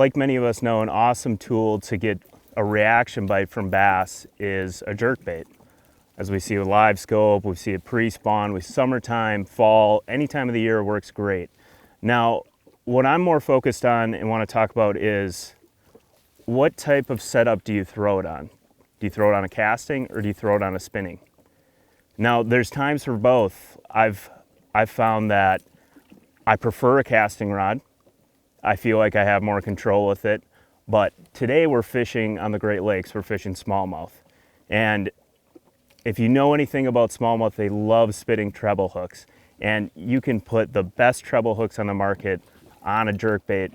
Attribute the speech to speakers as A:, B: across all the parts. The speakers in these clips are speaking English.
A: Like many of us know, an awesome tool to get a reaction bite from bass is a jerkbait. As we see with live scope, we see it pre-spawn, with summertime, fall, any time of the year works great. Now, what I'm more focused on and want to talk about is what type of setup do you throw it on? Do you throw it on a casting or do you throw it on a spinning? Now, there's times for both. I've found that I prefer a casting rod. I feel like I have more control with it. But today we're fishing on the Great Lakes, we're fishing smallmouth. And if you know anything about smallmouth, they love spitting treble hooks. And you can put the best treble hooks on the market on a jerkbait.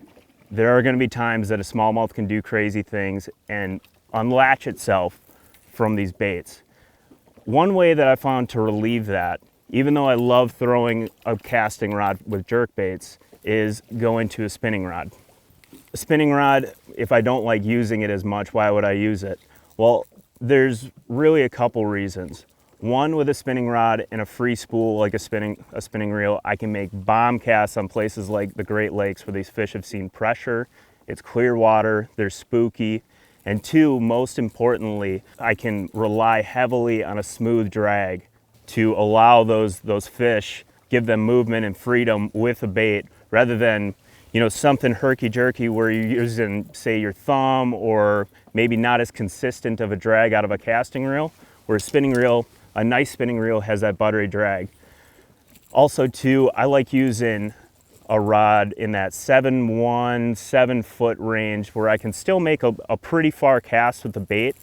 A: There are going to be times that a smallmouth can do crazy things and unlatch itself from these baits. One way that I found to relieve that, even though I love throwing a casting rod with jerkbaits, is going to a spinning rod. A spinning rod, if I don't like using it as much, why would I use it? Well, there's really a couple reasons. One, with a spinning rod and a free spool like a spinning reel, I can make bomb casts on places like the Great Lakes where these fish have seen pressure. It's clear water, they're spooky. And two, most importantly, I can rely heavily on a smooth drag to allow those fish, give them movement and freedom with a bait, rather than, you know, something herky-jerky where you're using, say, your thumb, or maybe not as consistent of a drag out of a casting reel, where a spinning reel, a nice spinning reel, has that buttery drag. Also too, I like using a rod in that 7 foot range where I can still make a pretty far cast with the bait,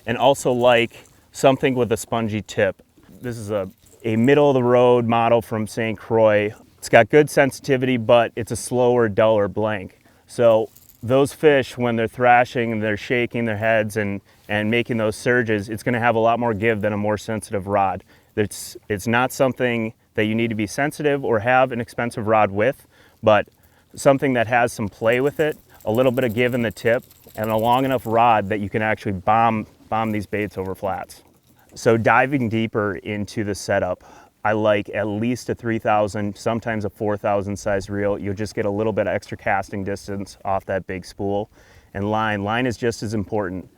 A: and also like something with a spongy tip. This is a middle of the road model from St. Croix. It's got good sensitivity, but it's a slower, duller blank. So those fish, when they're thrashing and they're shaking their heads and making those surges, it's gonna have a lot more give than a more sensitive rod. It's not something that you need to be sensitive or have an expensive rod with, but something that has some play with it, a little bit of give in the tip, and a long enough rod that you can actually bomb these baits over flats. So diving deeper into the setup, I like at least a 3,000, sometimes a 4,000 size reel. You'll just get a little bit of extra casting distance off that big spool. And line. Line is just as important.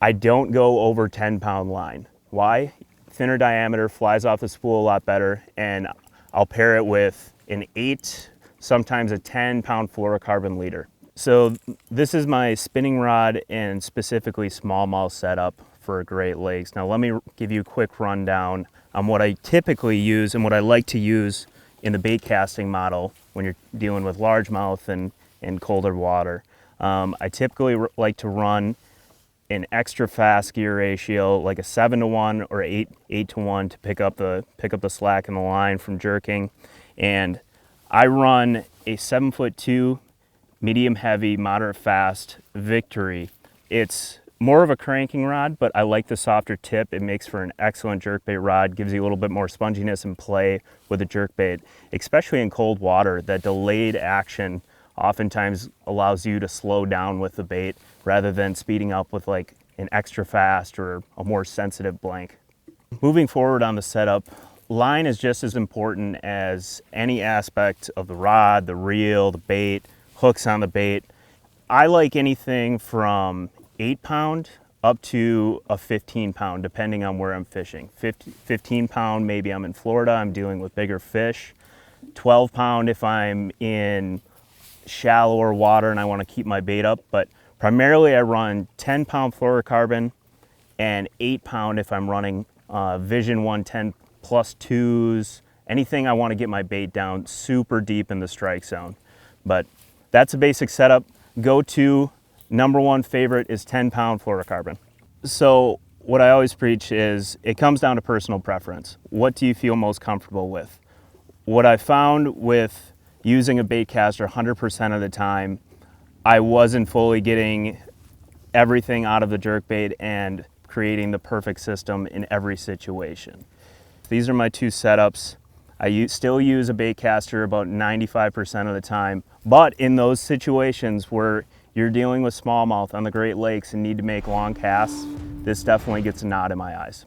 A: I don't go over 10-pound line. Why? Thinner diameter, flies off the spool a lot better, and I'll pair it with an 8, sometimes a 10-pound fluorocarbon leader. So this is my spinning rod and specifically smallmouth setup for Great Lakes. Now let me give you a quick rundown on what I typically use and what I like to use in the bait casting model when you're dealing with largemouth and colder water. I typically like to run an extra fast gear ratio, like a 7-to-1 or 8-to-1, to pick up the slack in the line from jerking. And I run a 7'2", medium heavy, moderate fast Victory. It's more of a cranking rod, but I like the softer tip. It makes for an excellent jerkbait rod, gives you a little bit more sponginess and play with a jerkbait, especially in cold water. That delayed action oftentimes allows you to slow down with the bait rather than speeding up with like an extra fast or a more sensitive blank. Moving forward on the setup, line is just as important as any aspect of the rod, the reel, the bait, hooks on the bait. I like anything from 8-pound up to a 15-pound, depending on where I'm fishing. 15-pound, maybe I'm in Florida, I'm dealing with bigger fish. 12-pound if I'm in shallower water and I want to keep my bait up. But primarily I run 10-pound fluorocarbon and 8-pound if I'm running Vision 110 plus 2s, anything I want to get my bait down super deep in the strike zone. But that's a basic setup. Go-to number one favorite is 10-pound fluorocarbon. So what I always preach is it comes down to personal preference. What do you feel most comfortable with? What I found with using a bait caster 100% of the time, I wasn't fully getting everything out of the jerkbait and creating the perfect system in every situation. These are my two setups. I still use a bait caster about 95% of the time, but in those situations where you're dealing with smallmouth on the Great Lakes and need to make long casts, this definitely gets a nod in my eyes.